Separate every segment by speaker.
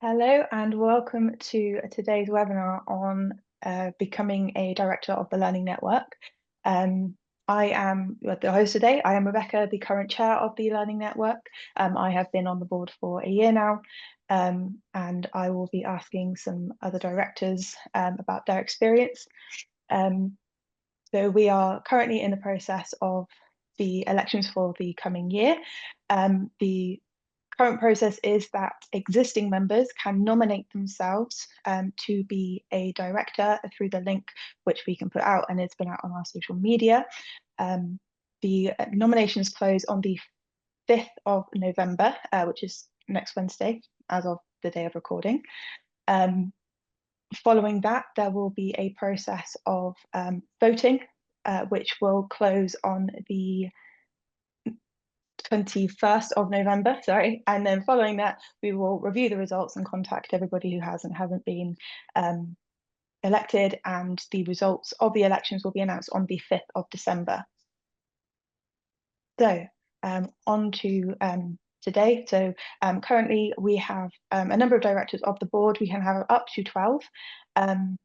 Speaker 1: Hello and welcome to today's webinar on becoming a director of the Learning Network. I am the host today. I am Rebecca, the current chair of the Learning Network. I have been on the board for a year now, and I will be asking some other directors about their experience. So we are currently in the process of the elections for the coming year. The current process is that existing members can nominate themselves to be a director through the link which we can put out, and it's been out on our social media. The nominations close on the 5th of November, which is next Wednesday, as of the day of recording. Following that, there will be a process of voting, which will close on the 21st of November, sorry. And then following that, we will review the results and contact everybody who hasn't been elected, and the results of the elections will be announced on the 5th of December. So on to today. So currently we have a number of directors of the board. We can have up to 12. And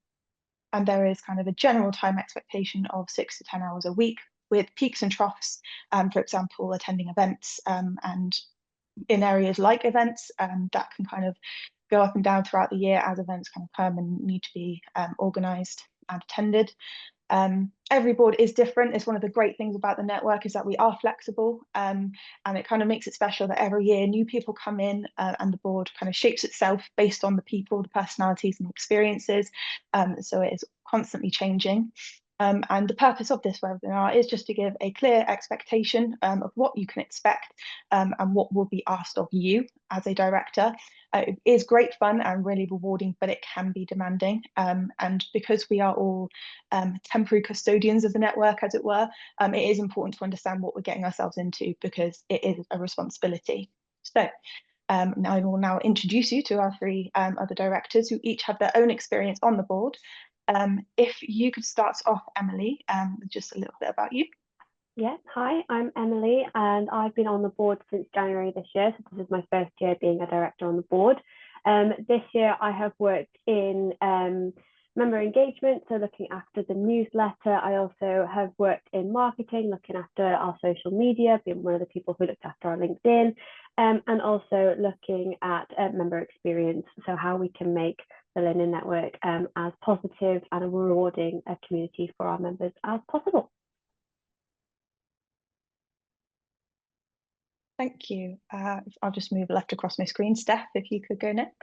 Speaker 1: there is kind of a general time expectation of 6 to 10 hours a week, with peaks and troughs, for example, attending events and in areas like events that can kind of go up and down throughout the year as events kind of come and need to be organised and attended. Every board is different. It's one of the great things about the network is that we are flexible, and it kind of makes it special that every year new people come in and the board kind of shapes itself based on the people, the personalities and experiences. So it is constantly changing. And the purpose of this webinar is just to give a clear expectation of what you can expect and what will be asked of you as a director. It is great fun and really rewarding, but it can be demanding. And because we are all temporary custodians of the network, as it were, it is important to understand what we're getting ourselves into, because it is a responsibility. So I will now introduce you to our three other directors who each have their own experience on the board. If you could start off, Emily, with just a little bit about you.
Speaker 2: Yeah, hi, I'm Emily, and I've been on the board since January this year. So this is my first year being a director on the board. This year I have worked in member engagement, so looking after the newsletter. I also have worked in marketing, looking after our social media, being one of the people who looked after our LinkedIn, and also looking at member experience, so how we can make the Learning Network as positive and a rewarding a community for our members as possible.
Speaker 1: Thank you. I'll just move left across my screen. Steph, if you could go next.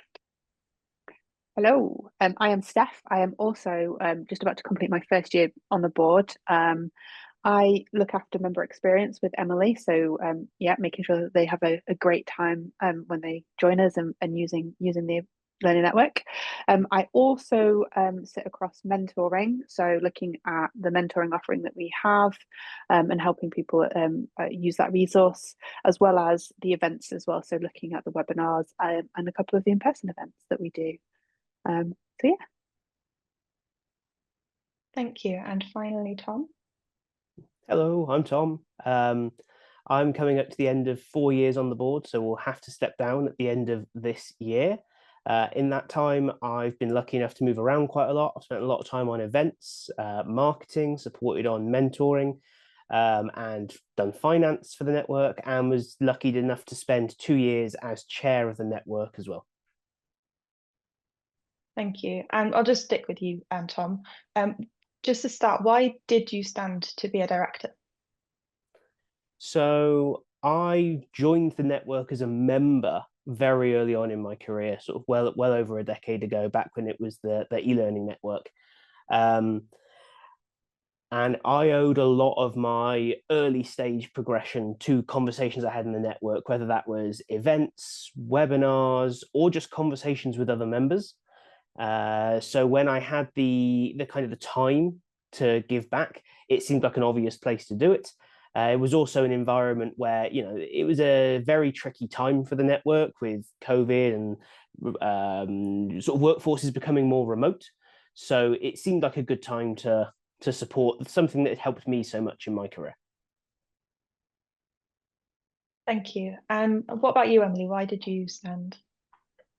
Speaker 3: Hello, I am Steph. I am also just about to complete my first year on the board. I look after member experience with Emily, so yeah, making sure that they have a great time when they join us and using the Learning Network. I also sit across mentoring, so looking at the mentoring offering that we have and helping people use that resource, as well as the events as well, so looking at the webinars and a couple of the in-person events that we do. So yeah.
Speaker 1: Thank you. And finally, Tom.
Speaker 4: Hello, I'm Tom. I'm coming up to the end of 4 years on the board, so we'll have to step down at the end of this year. In that time, I've been lucky enough to move around quite a lot. I've spent a lot of time on events, marketing, supported on mentoring, and done finance for the network, and was lucky enough to spend 2 years as chair of the network as well.
Speaker 1: Thank you. And I'll just stick with you, Tom. Just to start, why did you stand to be a director?
Speaker 4: So I joined the network as a member very early on in my career, sort of well over a decade ago, back when it was the e-learning network. And I owed a lot of my early stage progression to conversations I had in the network, whether that was events, webinars, or just conversations with other members. So when I had the kind of the time to give back, it seemed like an obvious place to do it. It was also an environment where, you know, it was a very tricky time for the network with COVID and sort of workforces becoming more remote. So it seemed like a good time to support something that helped me so much in my career.
Speaker 1: Thank you. What about you, Emily? Why did you stand?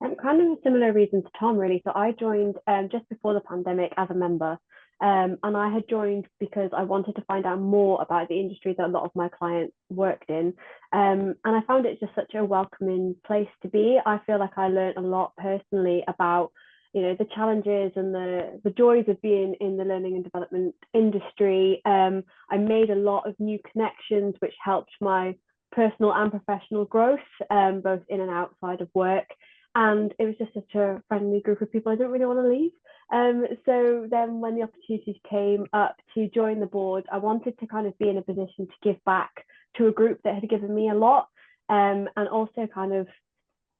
Speaker 2: Kind of a similar reason to Tom, really. So I joined just before the pandemic as a member, and I had joined because I wanted to find out more about the industry that a lot of my clients worked in. And I found it just such a welcoming place to be. I feel like I learned a lot personally about, the challenges and the joys of being in the learning and development industry. I made a lot of new connections, which helped my personal and professional growth, both in and outside of work. And it was just such a friendly group of people. I didn't really want to leave. So then when the opportunities came up to join the board, I wanted to kind of be in a position to give back to a group that had given me a lot, and also kind of,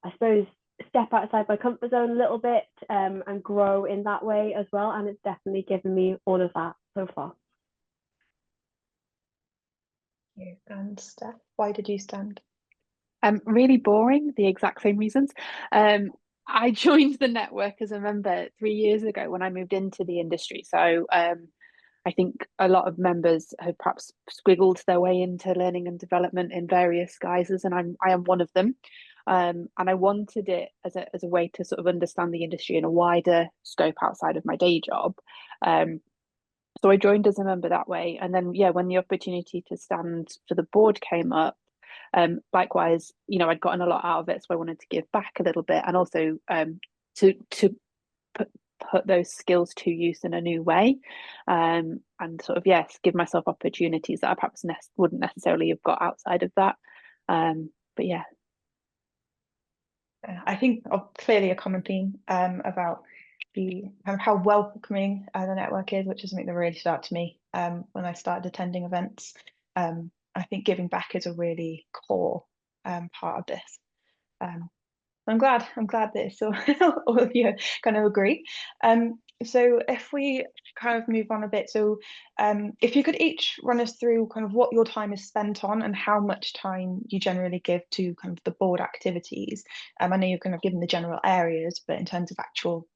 Speaker 2: I suppose, step outside my comfort zone a little bit, and grow in that way as well. And it's definitely given me all of that so far.
Speaker 1: And Steph, why did you stand?
Speaker 3: Really boring, the exact same reasons. I joined the network as a member 3 years ago when I moved into the industry. So I think a lot of members have perhaps squiggled their way into learning and development in various guises, and I am one of them. And I wanted it as a way to sort of understand the industry in a wider scope outside of my day job. So I joined as a member that way, and then when the opportunity to stand for the board came up, likewise, I'd gotten a lot out of it, so I wanted to give back a little bit, and also to put those skills to use in a new way, and sort of give myself opportunities that I perhaps wouldn't necessarily have got outside of that. But yeah,
Speaker 1: I think clearly a common theme about the kind of how welcoming the network is, which is something that really stood out to me when I started attending events. I think giving back is a really core part of this. I'm glad that it's all of you kind of agree. So if we kind of move on a bit, so if you could each run us through kind of what your time is spent on and how much time you generally give to kind of the board activities. I know you're kind of given the general areas, but in terms of actual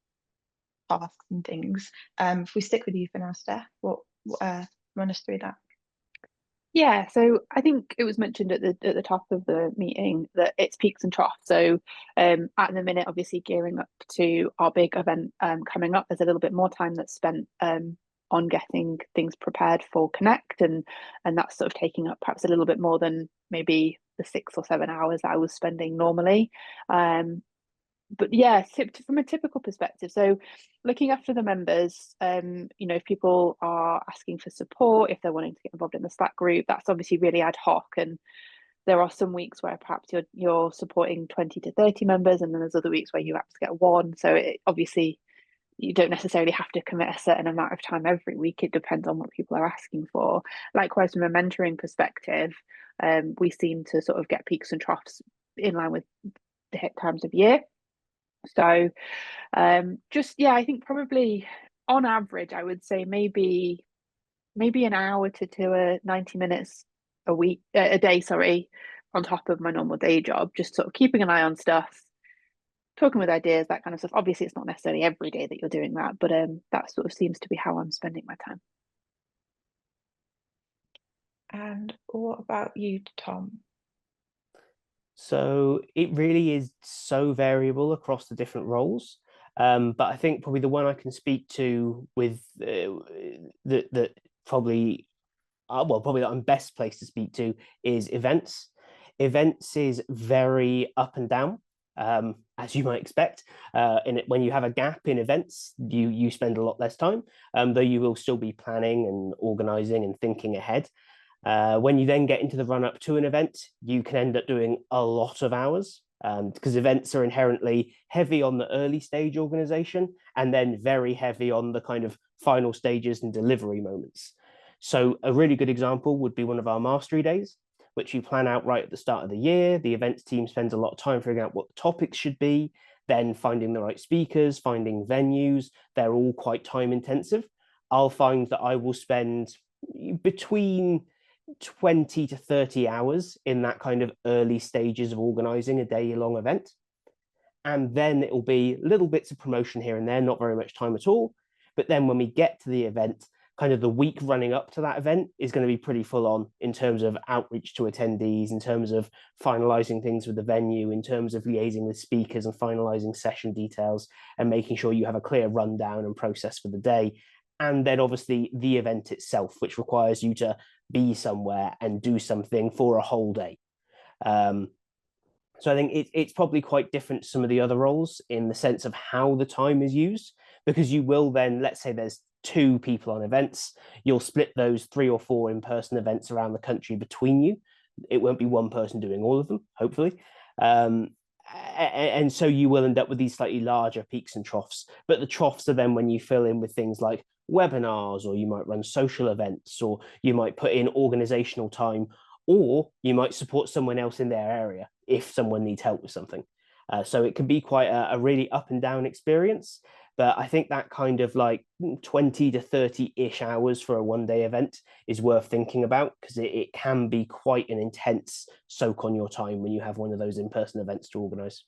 Speaker 1: tasks and things, if we stick with you for now, Steph, run us through that.
Speaker 3: Yeah, so I think it was mentioned at the top of the meeting that it's peaks and troughs. So at the minute, obviously gearing up to our big event coming up, there's a little bit more time that's spent on getting things prepared for Connect, and that's sort of taking up perhaps a little bit more than maybe the 6 or 7 hours I was spending normally. But yeah, from a typical perspective, so looking after the members, if people are asking for support, if they're wanting to get involved in the Slack group, that's obviously really ad hoc. And there are some weeks where perhaps you're supporting 20 to 30 members, and then there's other weeks where you have to get one. So obviously you don't necessarily have to commit a certain amount of time every week. It depends on what people are asking for. Likewise, from a mentoring perspective, we seem to sort of get peaks and troughs in line with the hit times of year. So I think probably on average, I would say maybe an hour to 90 minutes a day, sorry, on top of my normal day job, just sort of keeping an eye on stuff, talking with ideas, that kind of stuff. Obviously, it's not necessarily every day that you're doing that, but that sort of seems to be how I'm spending my time.
Speaker 1: And what about you, Tom?
Speaker 4: So it really is so variable across the different roles. But I think probably the one I can speak to with that probably that I'm best placed to speak to is events. Events is very up and down, as you might expect. When you have a gap in events, you spend a lot less time, though you will still be planning and organizing and thinking ahead. When you then get into the run up to an event, you can end up doing a lot of hours, because events are inherently heavy on the early stage organization and then very heavy on the kind of final stages and delivery moments. So a really good example would be one of our mastery days, which you plan out right at the start of the year. The events team spends a lot of time figuring out what the topics should be, then finding the right speakers, finding venues. They're all quite time intensive. I'll find that I will spend between 20 to 30 hours in that kind of early stages of organizing a day-long event. And then it will be little bits of promotion here and there, not very much time at all. But then when we get to the event, kind of the week running up to that event is going to be pretty full on in terms of outreach to attendees, in terms of finalizing things with the venue, in terms of liaising with speakers and finalizing session details and making sure you have a clear rundown and process for the day. And then obviously the event itself, which requires you to be somewhere and do something for a whole day. So I think it's probably quite different to some of the other roles in the sense of how the time is used, because you will then, let's say there's 2 people on events, you'll split those 3 or 4 in-person events around the country between you. It won't be one person doing all of them, hopefully. And so you will end up with these slightly larger peaks and troughs. But the troughs are then when you fill in with things like webinars, or you might run social events, or you might put in organizational time, or you might support someone else in their area if someone needs help with something. So it can be quite a really up and down experience. But I think that kind of like 20 to 30-ish hours for a one-day event is worth thinking about, because it can be quite an intense soak on your time when you have one of those in-person events to organise.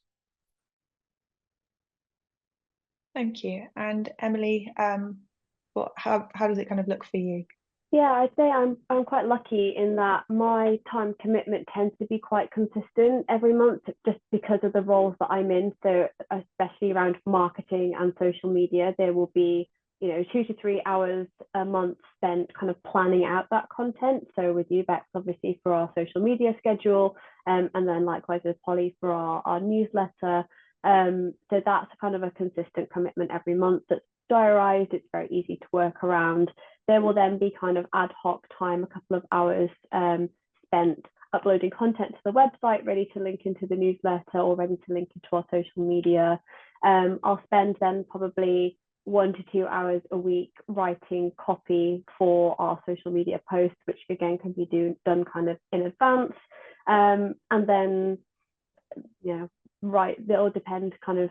Speaker 1: Thank you. And Emily, how does it kind of look for you?
Speaker 2: Yeah, I'd say I'm quite lucky in that my time commitment tends to be quite consistent every month, just because of the roles that I'm in. So especially around marketing and social media, there will be, 2 to 3 hours a month spent kind of planning out that content. So with you, Bex, obviously for our social media schedule, and then likewise with Polly for our newsletter. So that's kind of a consistent commitment every month that's diarised. It's very easy to work around. There will then be kind of ad hoc time, a couple of hours spent uploading content to the website, ready to link into the newsletter or ready to link into our social media. I'll spend then probably 1 to 2 hours a week writing copy for our social media posts, which again can be done kind of in advance. And then, it'll depend kind of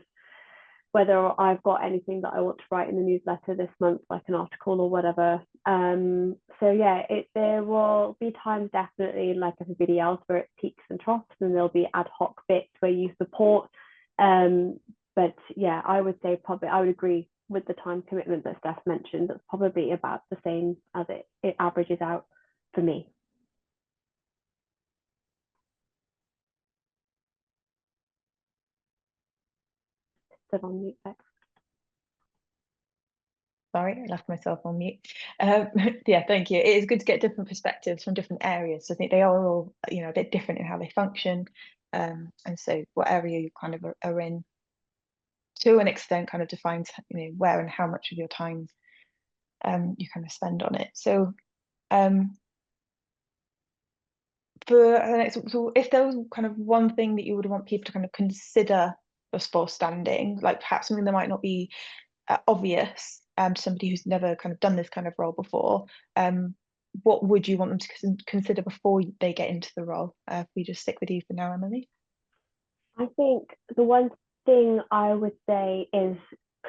Speaker 2: whether I've got anything that I want to write in the newsletter this month, like an article or whatever. So yeah, there will be times definitely, like everybody else, where it peaks and troughs, and there'll be ad hoc bits where you support. But yeah, I would say probably I would agree with the time commitment that Steph mentioned. That's probably about the same as it averages out for me. Still on mute, Bex.
Speaker 1: Sorry, I left myself on mute. Yeah, thank you. It is good to get different perspectives from different areas. So I think they are all, a bit different in how they function. And so what area you kind of are in, to an extent, kind of defines, where and how much of your time you kind of spend on it. So for the next, so if there was kind of one thing that you would want people to kind of consider before standing, like perhaps something that might not be obvious to somebody who's never kind of done this kind of role before, what would you want them to consider before they get into the role? If we just stick with you for now, Emily.
Speaker 2: I think the one thing I would say is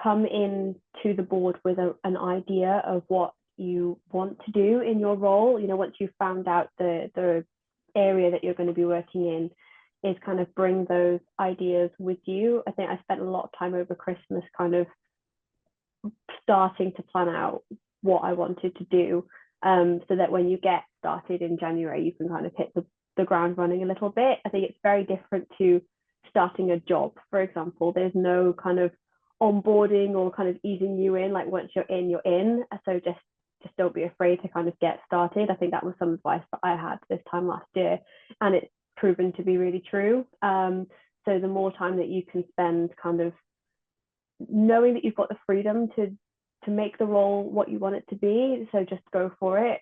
Speaker 2: come in to the board with an idea of what you want to do in your role. Once you've found out the area that you're going to be working in, is kind of bring those ideas with you. I think I spent a lot of time over Christmas kind of starting to plan out what I wanted to do, so that when you get started in January, you can kind of hit the ground running a little bit. I think it's very different to starting a job, for example. There's no kind of onboarding or kind of easing you in. Like once you're in, you're in. So just don't be afraid to kind of get started. I think that was some advice that I had this time last year, and it's proven to be really true. So the more time that you can spend kind of knowing that you've got the freedom to make the role what you want it to be, so just go for it,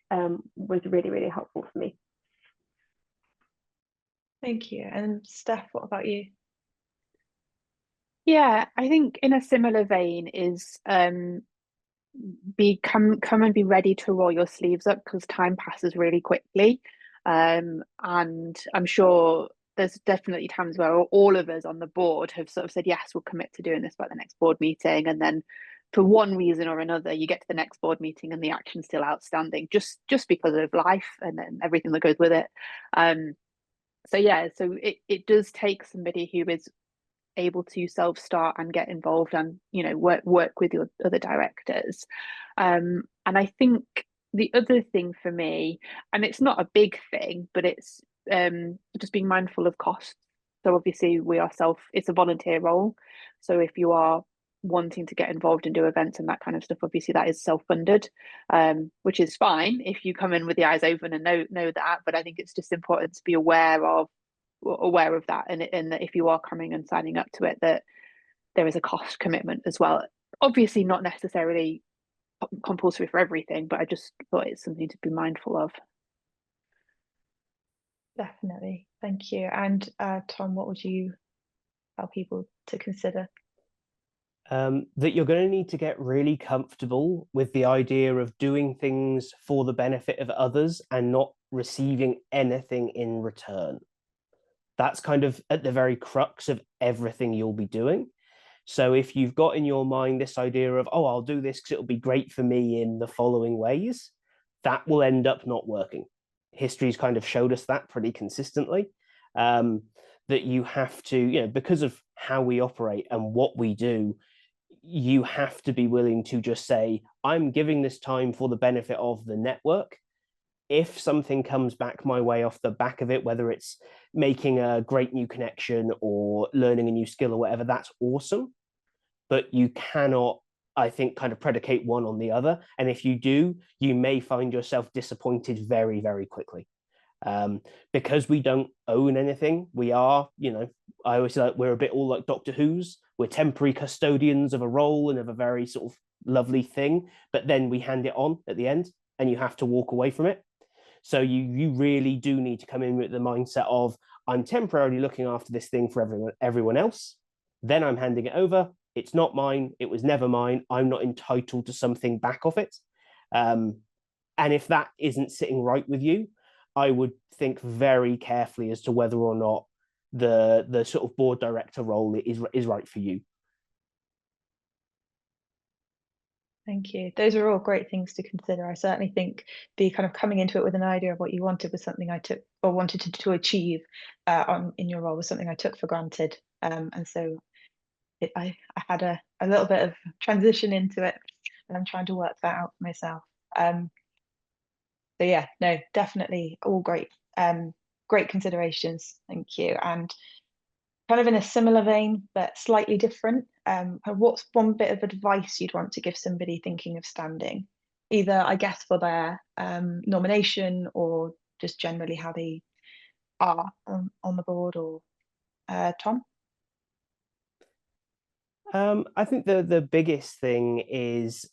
Speaker 2: was really, really helpful for me.
Speaker 1: Thank you. And Steph, what about you?
Speaker 3: Yeah, I think in a similar vein is come and be ready to roll your sleeves up, because time passes really quickly. And I'm sure there's definitely times where all of us on the board have sort of said, yes, we'll commit to doing this by the next board meeting. And then for one reason or another, you get to the next board meeting and the action's still outstanding, just because of life and then everything that goes with it. So it does take somebody who is able to self-start and get involved and work with your other directors. And I think the other thing for me, and it's not a big thing, but it's just being mindful of costs. So obviously it's a volunteer role. So if you are wanting to get involved and do events and that kind of stuff, obviously that is self-funded, which is fine if you come in with the eyes open and know that. But I think it's just important to be aware of that, and that if you are coming and signing up to it, that there is a cost commitment as well. Obviously not necessarily compulsory for everything, but I just thought it's something to be mindful of.
Speaker 1: Definitely. Thank you. And Tom, what would you tell people to consider?
Speaker 4: That you're going to need to get really comfortable with the idea of doing things for the benefit of others and not receiving anything in return. That's kind of at the very crux of everything you'll be doing. So if you've got in your mind this idea of, oh, I'll do this because it'll be great for me in the following ways, that will end up not working. History's kind of showed us that pretty consistently, that you have to, because of how we operate and what we do, you have to be willing to just say, I'm giving this time for the benefit of the network. If something comes back my way off the back of it, whether it's making a great new connection or learning a new skill or whatever, that's awesome. But you cannot, I think, kind of predicate one on the other. And if you do, you may find yourself disappointed very, very quickly. Because we don't own anything. We are, I always say we're a bit all like Doctor Who's. We're temporary custodians of a role and of a very sort of lovely thing, but then we hand it on at the end and you have to walk away from it. So you really do need to come in with the mindset of, I'm temporarily looking after this thing for everyone else. Then I'm handing it over. It's not mine. It was never mine. I'm not entitled to something back off it. And if that isn't sitting right with you, I would think very carefully as to whether or not the sort of board director role is right for you.
Speaker 1: Thank you. Those are all great things to consider. I certainly think the kind of coming into it with an idea of what you wanted was something I took or wanted to achieve in your role was something I took for granted. And so I had a little bit of transition into it, and I'm trying to work that out for myself. So yeah, no, definitely all great, great considerations. Thank you. And kind of in a similar vein, but slightly different, what's one bit of advice you'd want to give somebody thinking of standing, either I guess for their nomination or just generally how they are on the board, or Tom?
Speaker 4: I think the biggest thing is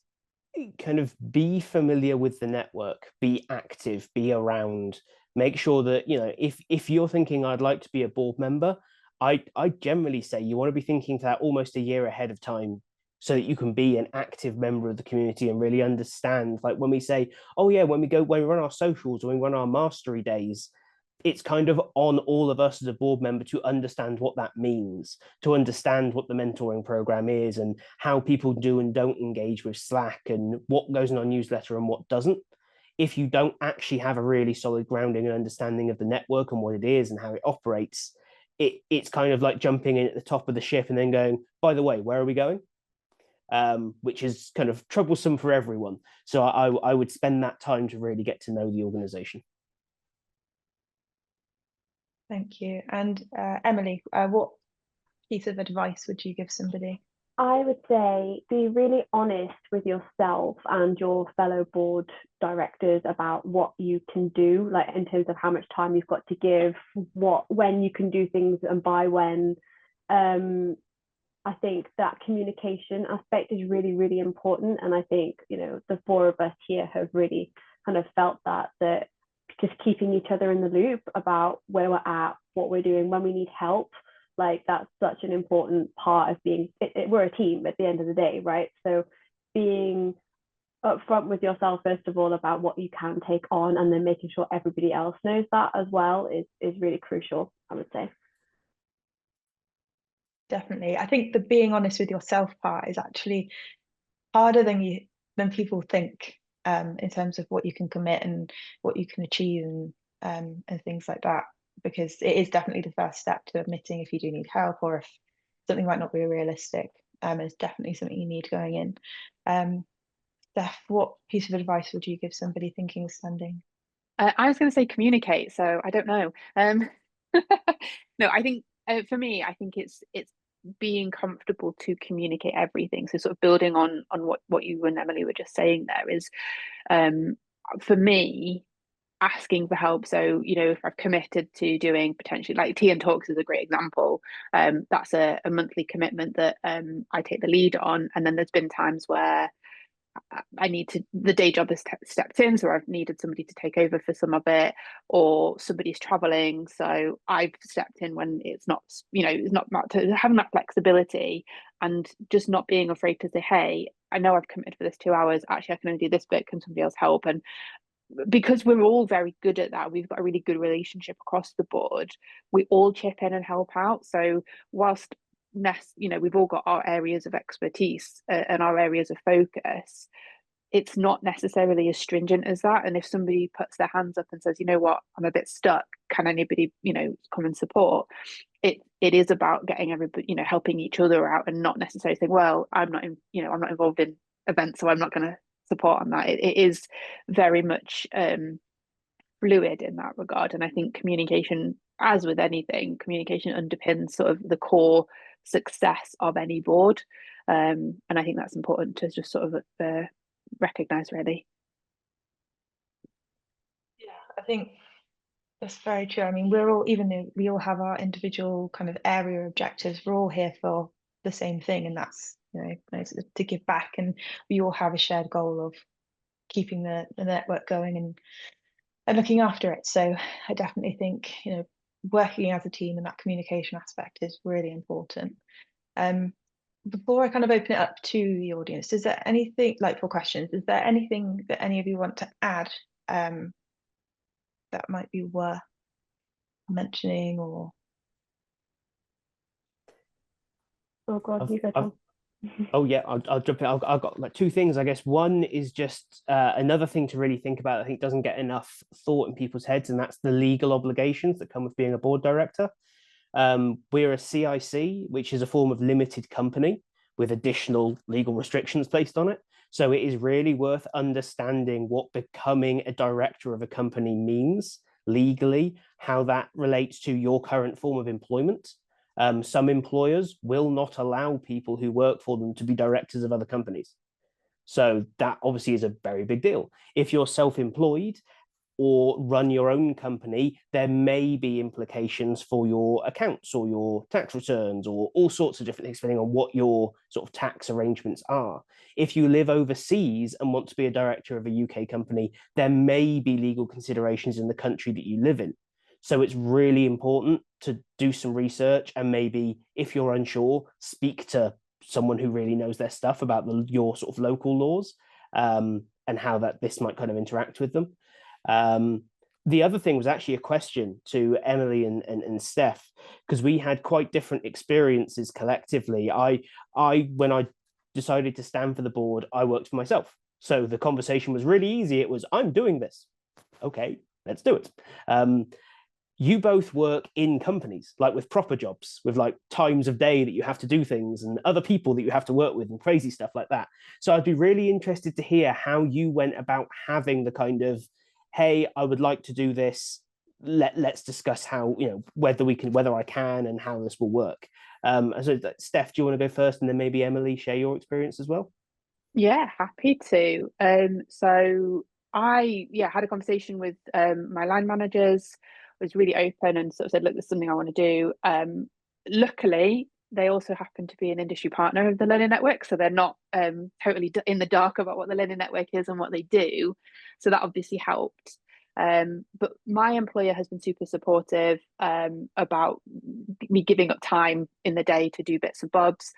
Speaker 4: kind of be familiar with the network, be active, be around, make sure that, if you're thinking I'd like to be a board member, I generally say you want to be thinking that almost a year ahead of time so that you can be an active member of the community and really understand, like when we say, oh yeah, when we run our socials or we run our mastery days, it's kind of on all of us as a board member to understand what that means, to understand what the mentoring program is and how people do and don't engage with Slack and what goes in our newsletter and what doesn't. If you don't actually have a really solid grounding and understanding of the network and what it is and how it operates, it's kind of like jumping in at the top of the ship and then going, by the way, where are we going? Which is kind of troublesome for everyone. So I would spend that time to really get to know the organization.
Speaker 1: Thank you. And Emily, what piece of advice would you give somebody?
Speaker 2: I would say be really honest with yourself and your fellow board directors about what you can do, like in terms of how much time you've got to give, when you can do things and by when. I think that communication aspect is really, really important. And I think, the four of us here have really kind of felt that just keeping each other in the loop about where we're at, what we're doing, when we need help, like that's such an important part of being, we're a team at the end of the day, right? So being upfront with yourself, first of all, about what you can take on, and then making sure everybody else knows that as well is really crucial, I would say.
Speaker 1: Definitely. I think the being honest with yourself part is actually harder than people think, in terms of what you can commit and what you can achieve and things like that, because it is definitely the first step to admitting if you do need help or if something might not be realistic. It's definitely something you need going in. Steph, what piece of advice would you give somebody thinking of spending?
Speaker 3: I was going to say communicate, so I don't know. No, I think for me, I think it's being comfortable to communicate everything. So sort of building on what you and Emily were just saying there is, for me, asking for help. So, you know, if I've committed to doing potentially like tea and talks is a great example. That's a monthly commitment that I take the lead on. And then there's been times where I need to, the day job has stepped in, so I've needed somebody to take over for some of it, or somebody's traveling, so I've stepped in when it's not, you know, it's not having that flexibility and just not being afraid to say, hey, I know I've committed for this 2 hours. Actually, I can only do this bit. Can somebody else help? And because we're all very good at that, we've got a really good relationship across the board. We all chip in and help out. So whilst you know, we've all got our areas of expertise and our areas of focus, it's not necessarily as stringent as that. And if somebody puts their hands up and says, you know what, I'm a bit stuck, can anybody, you know, come and support? It is about getting everybody, you know, helping each other out, and not necessarily saying, well, I'm not involved in events, so I'm not going to support on that. It is very much fluid in that regard. And I think communication, as with anything, communication underpins sort of the core success of any board. And I think that's important to just sort of recognize, really.
Speaker 1: Yeah, I think that's very true. I mean, we're all, even though we all have our individual kind of area objectives, we're all here for the same thing, and that's, you know, to give back. And we all have a shared goal of keeping the network going and looking after it. So I definitely think, you know, working as a team and that communication aspect is really important. Before I kind of open it up to the audience, is there anything, like for questions, is there anything that any of you want to add that might be worth mentioning? Or
Speaker 2: Oh God, you go, Tom.
Speaker 4: Oh yeah, I'll jump in. I've got like two things, I guess. One is just another thing to really think about. I think doesn't get enough thought in people's heads, and that's the legal obligations that come with being a board director. We're a CIC, which is a form of limited company with additional legal restrictions placed on it. So it is really worth understanding what becoming a director of a company means legally, how that relates to your current form of employment. Some employers will not allow people who work for them to be directors of other companies. So that obviously is a very big deal. If you're self-employed or run your own company, there may be implications for your accounts or your tax returns or all sorts of different things, depending on what your sort of tax arrangements are. If you live overseas and want to be a director of a UK company, there may be legal considerations in the country that you live in. So it's really important to do some research, and maybe if you're unsure, speak to someone who really knows their stuff about your sort of local laws, and how this might kind of interact with them. The other thing was actually a question to Emily and Steph, because we had quite different experiences collectively. When I decided to stand for the board, I worked for myself. So the conversation was really easy. It was, I'm doing this. Okay, let's do it. You both work in companies, like with proper jobs, with like times of day that you have to do things and other people that you have to work with and crazy stuff like that. So I'd be really interested to hear how you went about having the kind of, hey, I would like to do this. Let's discuss how, you know, whether I can and how this will work. So Steph, do you want to go first, and then maybe Emily, share your experience as well?
Speaker 3: Yeah, happy to. So I had a conversation with my line managers, was really open and sort of said, look, there's something I want to do. Luckily, they also happen to be an industry partner of the Learning Network, so they're not totally in the dark about what the Learning Network is and what they do. So that obviously helped. But my employer has been super supportive about me giving up time in the day to do bits and bobs.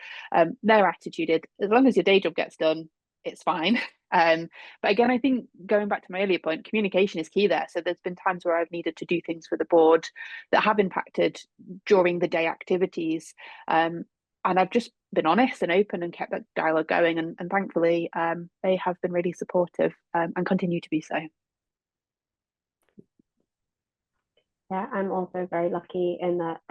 Speaker 3: Their attitude is, as long as your day job gets done, it's fine. But again, I think going back to my earlier point, communication is key there. So there's been times where I've needed to do things for the board that have impacted during the day activities. And I've just been honest and open and kept that dialogue going. And thankfully, they have been really supportive and continue to be so.
Speaker 2: Yeah, I'm also very lucky in that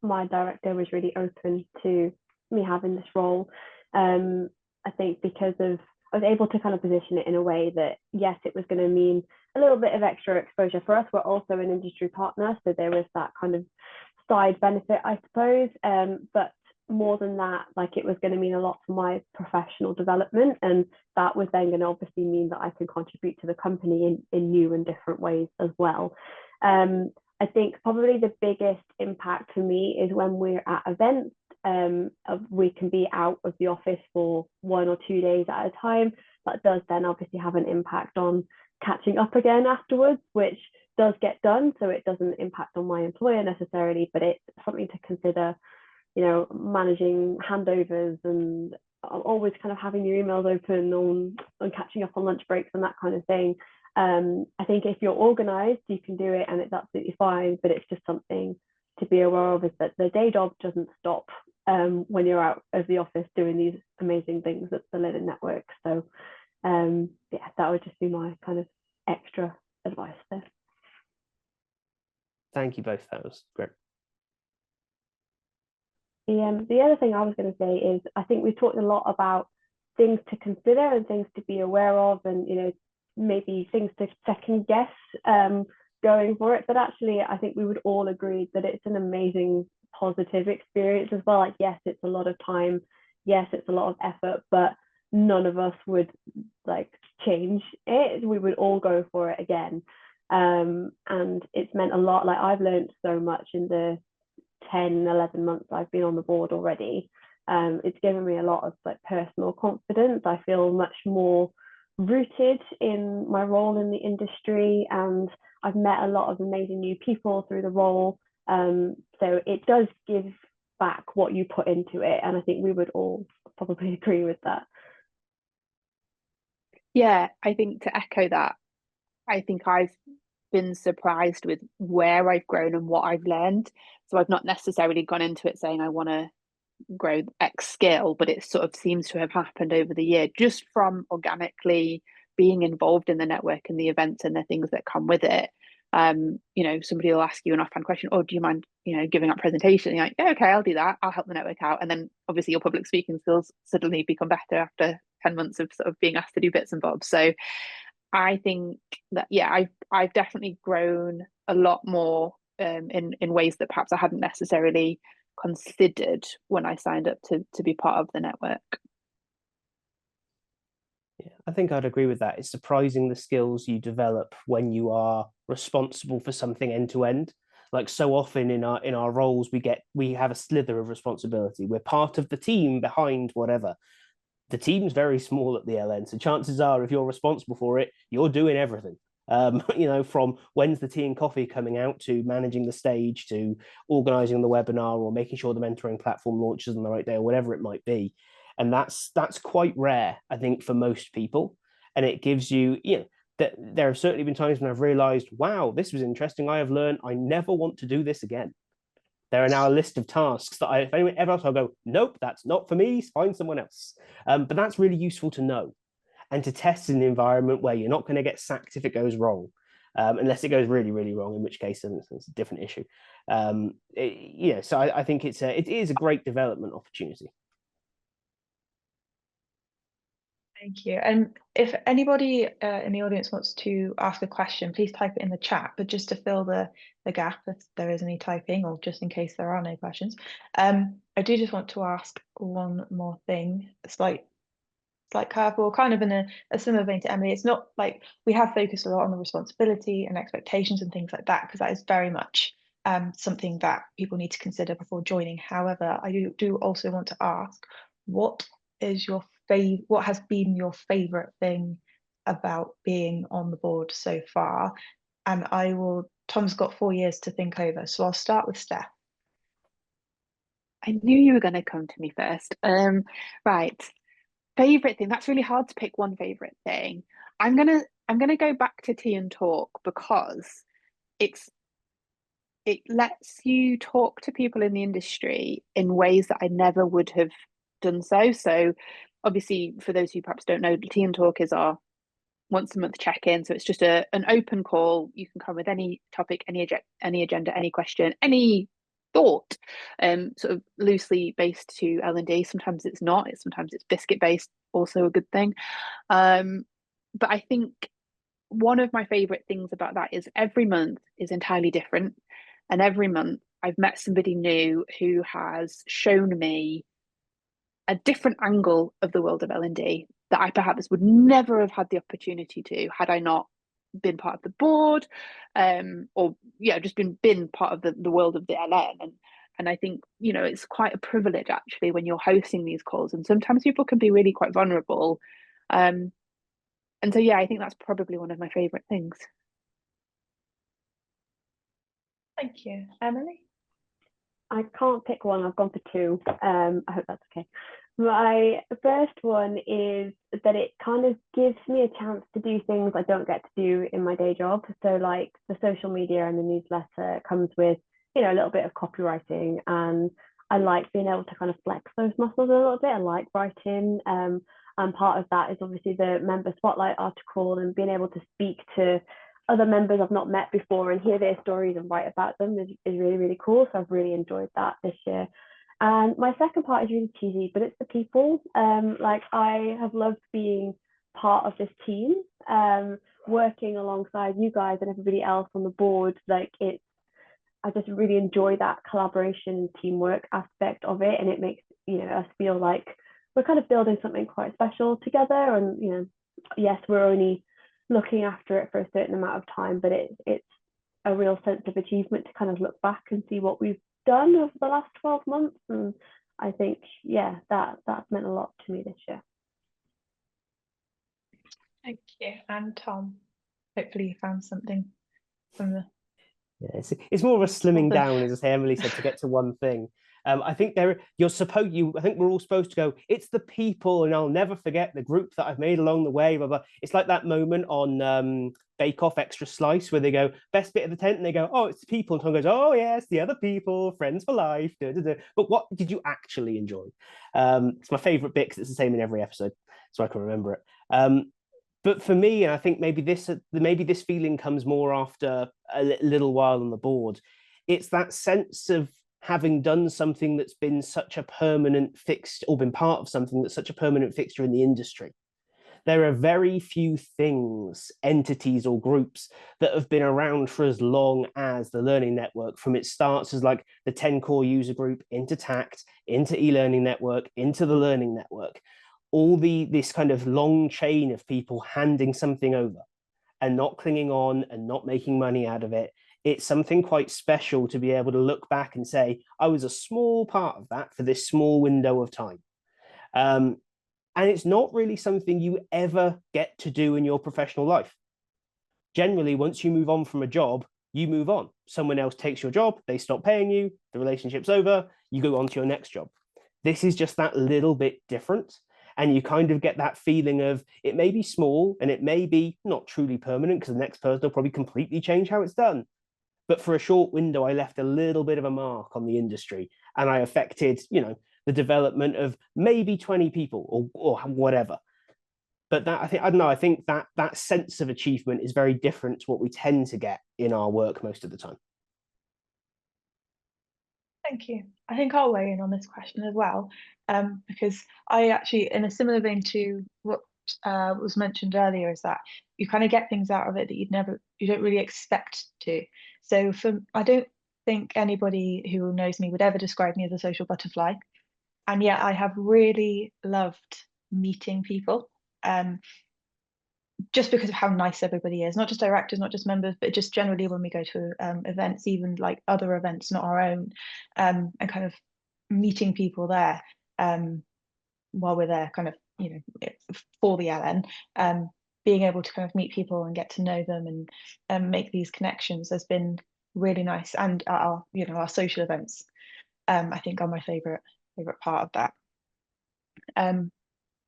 Speaker 2: my director was really open to me having this role. I think because of I was able to kind of position it in a way that, yes, it was going to mean a little bit of extra exposure for us. We're also an industry partner, so there was that kind of side benefit, I suppose. But more than that, like, it was going to mean a lot for my professional development, and that was then going to obviously mean that I could contribute to the company in new and different ways as well. I think probably the biggest impact for me is when we're at events. We can be out of the office for 1 or 2 days at a time. That does then obviously have an impact on catching up again afterwards, which does get done, so it doesn't impact on my employer necessarily, but it's something to consider, you know, managing handovers and always kind of having your emails open on catching up on lunch breaks and that kind of thing. I think if you're organized, you can do it and it's absolutely fine, but it's just something to be aware of, is that the day job doesn't stop when you're out of the office doing these amazing things at the Learning Network. So yeah, that would just be my kind of extra advice there.
Speaker 4: Thank you both. That was great.
Speaker 2: The other thing I was going to say is, I think we've talked a lot about things to consider and things to be aware of, and, you know, maybe things to second guess going for it. But actually, I think we would all agree that it's an amazing positive experience as well. Like, yes, it's a lot of time, yes, it's a lot of effort, but none of us would like change it. We would all go for it again. And it's meant a lot. Like, I've learned so much in the 10, 11 months I've been on the board already. It's given me a lot of like personal confidence. I feel much more rooted in my role in the industry, and I've met a lot of amazing new people through the role. So it does give back what you put into it, and I think we would all probably agree with that.
Speaker 3: Yeah, I think to echo that, I think I've been surprised with where I've grown and what I've learned. So I've not necessarily gone into it saying I want to grow X skill, but it sort of seems to have happened over the year, just from organically being involved in the network and the events and the things that come with it. You know, somebody will ask you an offhand question, oh, do you mind, you know, giving up presentation? And you're like, yeah, okay, I'll do that. I'll help the network out. And then obviously your public speaking skills suddenly become better after 10 months of sort of being asked to do bits and bobs. So I think that, yeah, I've definitely grown a lot more in ways that perhaps I hadn't necessarily considered when I signed up to be part of the network.
Speaker 4: Yeah, I think I'd agree with that. It's surprising the skills you develop when you are responsible for something end to end. Like, so often in our roles, we have a slither of responsibility. We're part of the team behind whatever. The team's very small at the LN, so chances are, if you're responsible for it, you're doing everything. You know, from when's the tea and coffee coming out, to managing the stage, to organizing the webinar, or making sure the mentoring platform launches on the right day, or whatever it might be. And that's quite rare, I think, for most people. And it gives you, you know, that there have certainly been times when I've realized, wow, this was interesting. I have learned I never want to do this again. There are now a list of tasks that if anyone ever else, I'll go, nope, that's not for me, find someone else. But that's really useful to know, and to test in an environment where you're not going to get sacked if it goes wrong, unless it goes really, really wrong, in which case it's a different issue. Yeah, so I think it is a great development opportunity.
Speaker 1: Thank you. And if anybody in the audience wants to ask a question, please type it in the chat. But just to fill the gap, if there is any typing, or just in case there are no questions, I do just want to ask one more thing. A slight curveball, kind of in a similar vein to Emily. It's not like we have focused a lot on the responsibility and expectations and things like that, because that is very much something that people need to consider before joining. However, I do also want to ask, what has been your favorite thing about being on the board so far? And Tom's got 4 years to think over, so I'll start with Steph.
Speaker 3: I knew you were going to come to me first. Right, favorite thing. That's really hard to pick one favorite thing. I'm gonna go back to tea and talk, because it lets you talk to people in the industry in ways that I never would have done so. So obviously, for those who perhaps don't know, Tea and Talk is our once a month check-in. So it's just an open call. You can come with any topic, any agenda, any question, any thought, sort of loosely based to L&D. Sometimes it's not, sometimes it's biscuit based, also a good thing. But I think one of my favorite things about that is every month is entirely different, and every month I've met somebody new who has shown me a different angle of the world of L&D that I perhaps would never have had the opportunity to had I not been part of the board, or just been part of the world of the LN. And I think, it's quite a privilege actually when you're hosting these calls, and sometimes people can be really quite vulnerable. And so I think that's probably one of my favorite things.
Speaker 1: Thank you. Emily?
Speaker 2: I can't pick one. I've gone for two. I hope that's okay. My first one is that it kind of gives me a chance to do things I don't get to do in my day job. So like the social media and the newsletter comes with, a little bit of copywriting, and I like being able to kind of flex those muscles a little bit. I like writing. And part of that is obviously the member spotlight article, and being able to speak to other members I've not met before and hear their stories and write about them is really, really cool. So I've really enjoyed that this year. And my second part is really cheesy, but it's the people. Like I have loved being part of this team, working alongside you guys and everybody else on the board. Like I just really enjoy that collaboration and teamwork aspect of it. And it makes, us feel like we're kind of building something quite special together. And, yes, we're only looking after it for a certain amount of time, but it's a real sense of achievement to kind of look back and see what we've done over the last 12 months. And I think, that's meant a lot to me this year.
Speaker 1: Thank you. And Tom, hopefully you found something from the...
Speaker 4: Yeah, it's more of a slimming down, as Emily said, to get to one thing. I think I think we're all supposed to go, it's the people, and I'll never forget the group that I've made along the way, blah, blah. It's like that moment on Bake Off Extra Slice where they go, best bit of the tent, and they go, oh, it's the people, and Tom goes, oh yes, the other people, friends for life, da, da, da. But what did you actually enjoy? It's my favorite bit because it's the same in every episode, so I can remember it. But for me, and I think maybe this feeling comes more after a little while on the board, it's that sense of having done something that's been such a permanent fixed, or been part of something that's such a permanent fixture in the industry. There are very few things, entities or groups that have been around for as long as the Learning Network, from its starts as like the 10 core user group, into TACT, into eLearning Network, into the Learning Network. All this kind of long chain of people handing something over and not clinging on and not making money out of it. It's something quite special to be able to look back and say, I was a small part of that for this small window of time. And it's not really something you ever get to do in your professional life. Generally, once you move on from a job, you move on. Someone else takes your job, they stop paying you, the relationship's over, you go on to your next job. This is just that little bit different. And you kind of get that feeling of, it may be small and it may be not truly permanent because the next person will probably completely change how it's done. But for a short window, I left a little bit of a mark on the industry, and I affected, the development of maybe 20 people or whatever. But that, I think that sense of achievement is very different to what we tend to get in our work most of the time.
Speaker 1: Thank you. I think I'll weigh in on this question as well, because I actually, in a similar vein to what was mentioned earlier, is that you kind of get things out of it that you don't really expect to. So I don't think anybody who knows me would ever describe me as a social butterfly, and yet I have really loved meeting people. Just because of how nice everybody is, not just directors, not just members, but just generally when we go to events, even like other events, not our own, and kind of meeting people there while we're there, kind of, for the LN, being able to kind of meet people and get to know them and make these connections has been really nice. And our social events, I think, are my favorite part of that.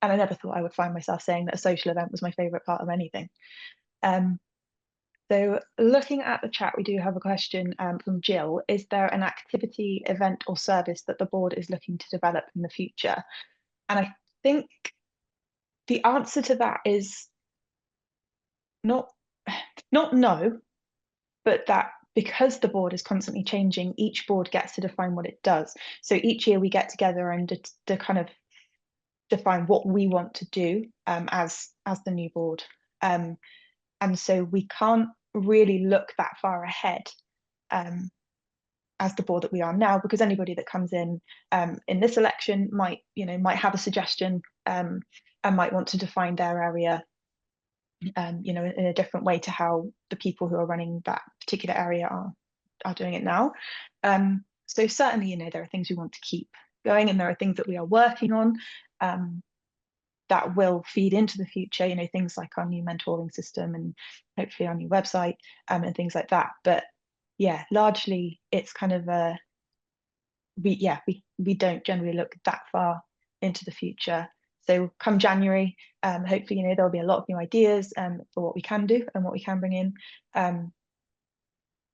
Speaker 1: And I never thought I would find myself saying that a social event was my favourite part of anything. So looking at the chat, we do have a question from Jill. Is there an activity, event or service that the board is looking to develop in the future? And I think the answer to that is not no, but that because the board is constantly changing, each board gets to define what it does. So each year we get together and to kind of define what we want to do as the new board. And so we can't really look that far ahead as the board that we are now, because anybody that comes in this election might have a suggestion and might want to define their area in a different way to how the people who are running that particular area are doing it now. So certainly, there are things we want to keep going, and there are things that we are working on that will feed into the future, things like our new mentoring system and hopefully our new website and things like that. But yeah, largely it's kind of we don't generally look that far into the future. So come January, hopefully, there'll be a lot of new ideas for what we can do and what we can bring in.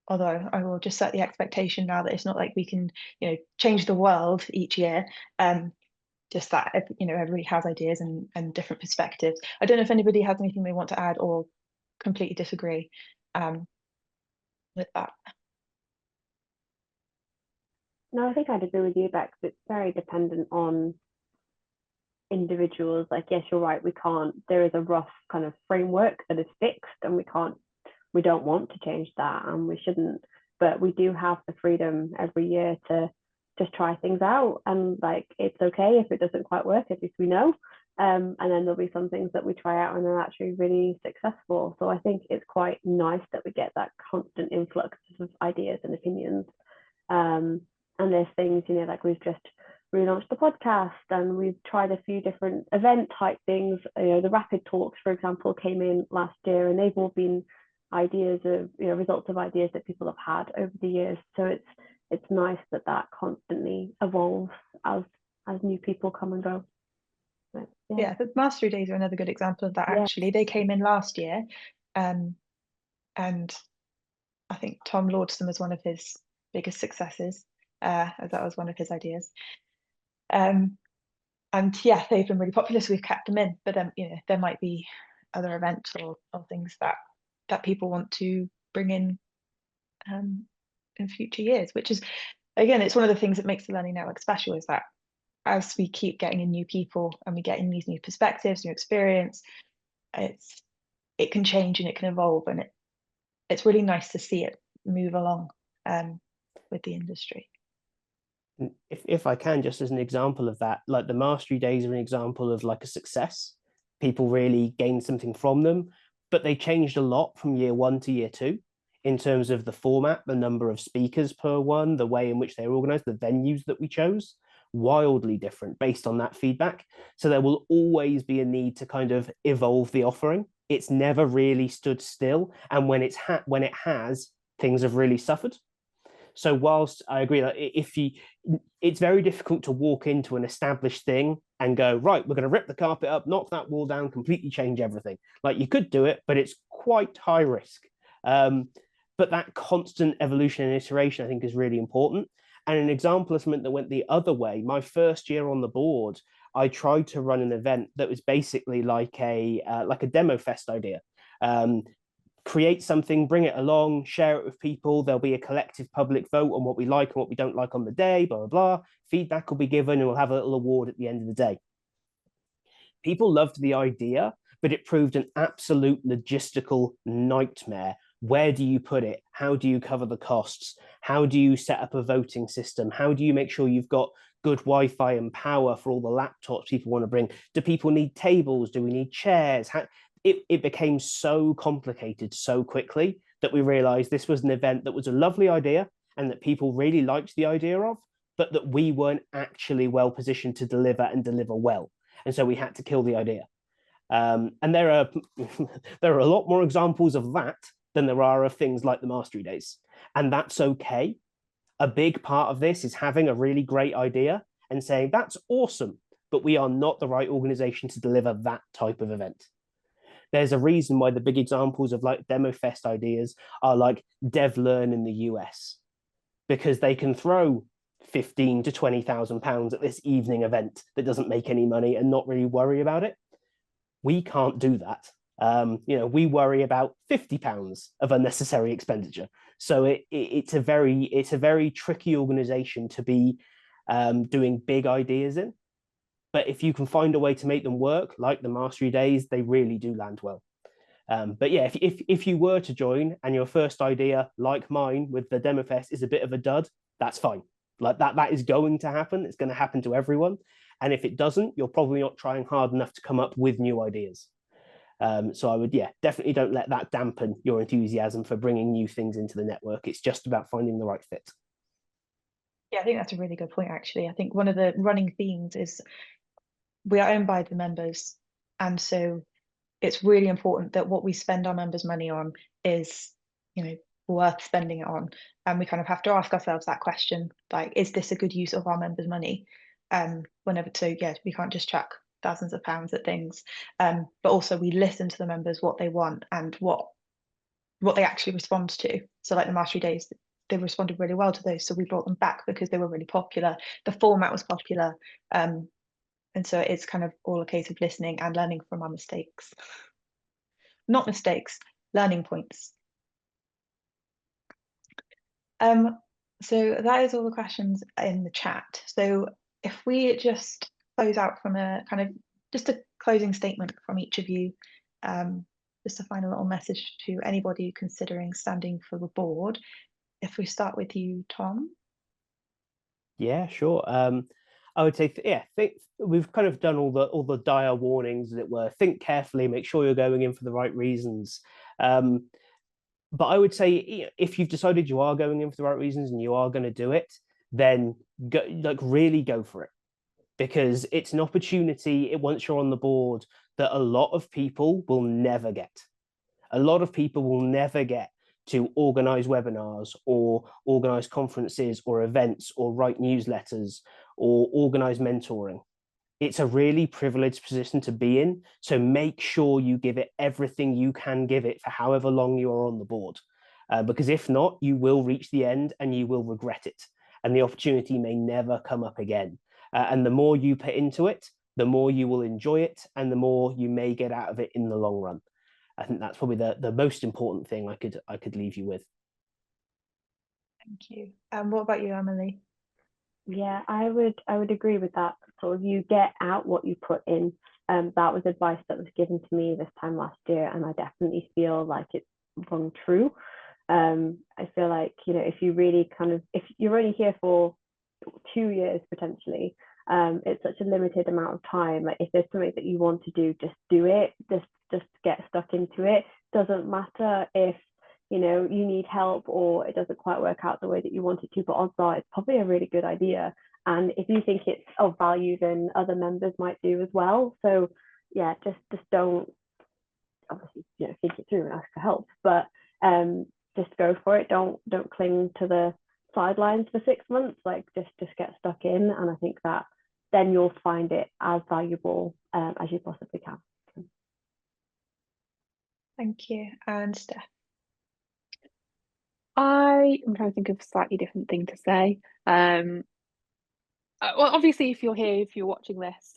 Speaker 1: Although I will just set the expectation now that it's not like we can, change the world each year. Just that, everybody has ideas and different perspectives. I don't know if anybody has anything they want to add or completely disagree with that.
Speaker 2: No, I think I'd agree with you, Bex. It's very dependent on individuals. Like, yes, you're right, there is a rough kind of framework that is fixed, and we don't want to change that, and we shouldn't, but we do have the freedom every year to just try things out, and like, it's okay if it doesn't quite work, at least we know. And then there'll be some things that we try out and are actually really successful. So I think it's quite nice that we get that constant influx of ideas and opinions. And there's things, like we've just relaunched the podcast, and we've tried a few different event type things. The rapid talks, for example, came in last year, and they've all been ideas of, results of ideas that people have had over the years. So it's nice that constantly evolves as new people come and go. But,
Speaker 1: yeah, the Mastery Days are another good example of that. Actually, they came in last year, and I think Tom lauds them as one of his biggest successes, as that was one of his ideas. And yeah, they've been really popular, so we've kept them in. But there might be other events or things that people want to bring in future years, which is, again, it's one of the things that makes the Learning Network special, is that as we keep getting in new people and we get in these new perspectives, new experience, it can change and it can evolve, and it's really nice to see it move along with the industry.
Speaker 4: If I can, just as an example of that, like the Mastery Days are an example of like a success. People really gained something from them, but they changed a lot from year 1 to year 2 in terms of the format, the number of speakers per one, the way in which they were organized, the venues that we chose, wildly different based on that feedback. So there will always be a need to kind of evolve the offering. It's never really stood still, and when it has, things have really suffered. So whilst I agree that it's very difficult to walk into an established thing and go, right, we're going to rip the carpet up, knock that wall down, completely change everything. Like, you could do it, but it's quite high risk. But that constant evolution and iteration, I think, is really important. And an example of something that went the other way, my first year on the board, I tried to run an event that was basically like a demo fest idea. Create something, bring it along, share it with people. There'll be a collective public vote on what we like and what we don't like on the day, blah, blah, blah. Feedback will be given, and we'll have a little award at the end of the day. People loved the idea, but it proved an absolute logistical nightmare. Where do you put it? How do you cover the costs? How do you set up a voting system? How do you make sure you've got good Wi-Fi and power for all the laptops people want to bring? Do people need tables? Do we need chairs? It became so complicated so quickly that we realized this was an event that was a lovely idea and that people really liked the idea of, but that we weren't actually well positioned to deliver and deliver well. And so we had to kill the idea. And there are a lot more examples of that than there are of things like the Mastery Days. And that's okay. A big part of this is having a really great idea and saying, that's awesome, but we are not the right organization to deliver that type of event. There's a reason why the big examples of like demo fest ideas are like DevLearn in the US, because they can throw 15 to 20,000 pounds at this evening event that doesn't make any money and not really worry about it. We can't do that. We worry about £50 of unnecessary expenditure. So it's a very tricky organization to be doing big ideas in. But if you can find a way to make them work, like the Mastery Days, they really do land well. But yeah, if you were to join and your first idea, like mine with the Demo Fest, is a bit of a dud, that's fine. Like that is going to happen. It's going to happen to everyone. And if it doesn't, you're probably not trying hard enough to come up with new ideas. So I would, definitely don't let that dampen your enthusiasm for bringing new things into the network. It's just about finding the right fit.
Speaker 1: Yeah, I think that's a really good point, actually. I think one of the running themes is we are owned by the members. And so it's really important that what we spend our members' money on is, worth spending it on. And we kind of have to ask ourselves that question, like, is this a good use of our members' money? We can't just chuck thousands of pounds at things. But also we listen to the members, what they want and what they actually respond to. So like the Mastery Days, they responded really well to those. So we brought them back because they were really popular. The format was popular. And so it's kind of all a case of listening and learning from our mistakes. Not mistakes, learning points. So that is all the questions in the chat. So if we just close out from a kind of just a closing statement from each of you, just a final little message to anybody considering standing for the board. If we start with you, Tom.
Speaker 4: Yeah, sure. I would say, think we've kind of done all the dire warnings, as it were. Think carefully, make sure you're going in for the right reasons. But I would say, if you've decided you are going in for the right reasons and you are going to do it, then really go for it, because it's an opportunity once you're on the board that a lot of people will never get. A lot of people will never get to organize webinars or organize conferences or events or write newsletters or organize mentoring. It's a really privileged position to be in. So make sure you give it everything you can give it for however long you are on the board. Because if not, you will reach the end and you will regret it. And the opportunity may never come up again. And the more you put into it, the more you will enjoy it and the more you may get out of it in the long run. I think that's probably the most important thing I could leave you with.
Speaker 1: Thank you. What about you, Emily?
Speaker 2: Yeah, I would agree with that. Sort of, you get out what you put in. That was advice that was given to me this time last year, and I definitely feel like it's rung true. I feel like, if you really if you're only here for 2 years potentially, it's such a limited amount of time. Like, if there's something that you want to do, just do it. Just get stuck into it. Doesn't matter if you need help or it doesn't quite work out the way that you want it to, but odds are it's probably a really good idea. And if you think it's of value, then other members might do as well. So yeah, just don't, obviously, think it through and ask for help, but just go for it. Don't cling to the sidelines for 6 months. Like, just get stuck in, and I think that then you'll find it as valuable as you possibly can.
Speaker 1: Thank you. And Steph.
Speaker 3: I'm trying to think of a slightly different thing to say. Well, obviously, if you're watching this,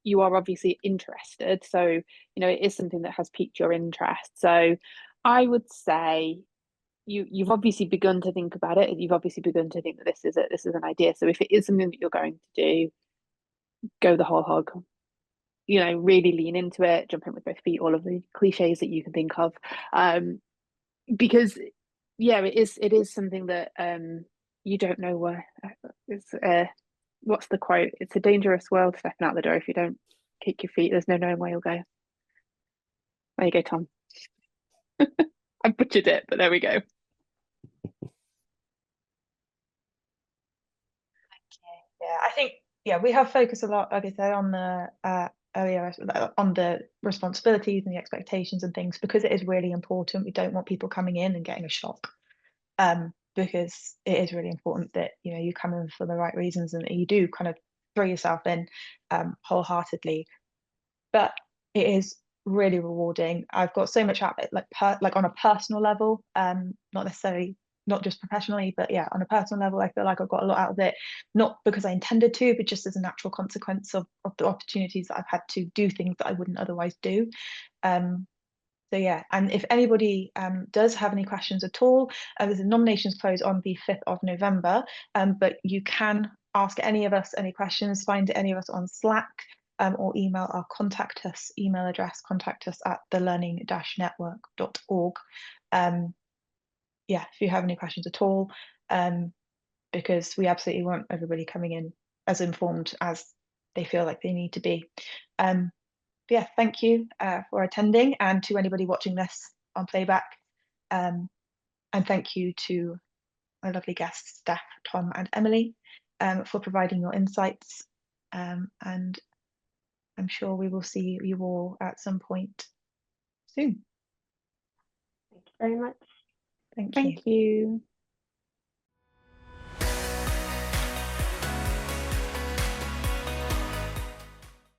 Speaker 3: you are obviously interested. So, it is something that has piqued your interest. So I would say you've obviously begun to think about it. You've obviously begun to think that this is an idea. So if it is something that you're going to do, go the whole hog. Really lean into it, jump in with both feet, all of the cliches that you can think of. Because it is something that you don't know where it's what's the quote? It's a dangerous world stepping out the door. If you don't kick your feet, there's no knowing where you'll go. There you go, Tom. I butchered it, but there we go.
Speaker 1: Yeah, I think we have focused a lot, like I said, on the earlier, on the responsibilities and the expectations and things, because it is really important. We don't want people coming in and getting a shock, because it is really important that you come in for the right reasons and you do kind of throw yourself in wholeheartedly. But it is really rewarding. I've got so much out of it, like on a personal level, not just professionally, but on a personal level, I feel like I've got a lot out of it, not because I intended to, but just as a natural consequence of the opportunities that I've had to do things that I wouldn't otherwise do. So yeah, and if anybody does have any questions at all, the nominations close on the 5th of November, but you can ask any of us any questions, find any of us on Slack, or email our contact us email address, contact us at thelearning-network.org. Yeah, if you have any questions at all, because we absolutely want everybody coming in as informed as they feel like they need to be. Yeah, thank you for attending, and to anybody watching this on playback. And thank you to my lovely guests, Steph, Tom, and Emily, for providing your insights. And I'm sure we will see you all at some point soon.
Speaker 2: Thank you very much.
Speaker 1: Thank you.
Speaker 3: Thank you.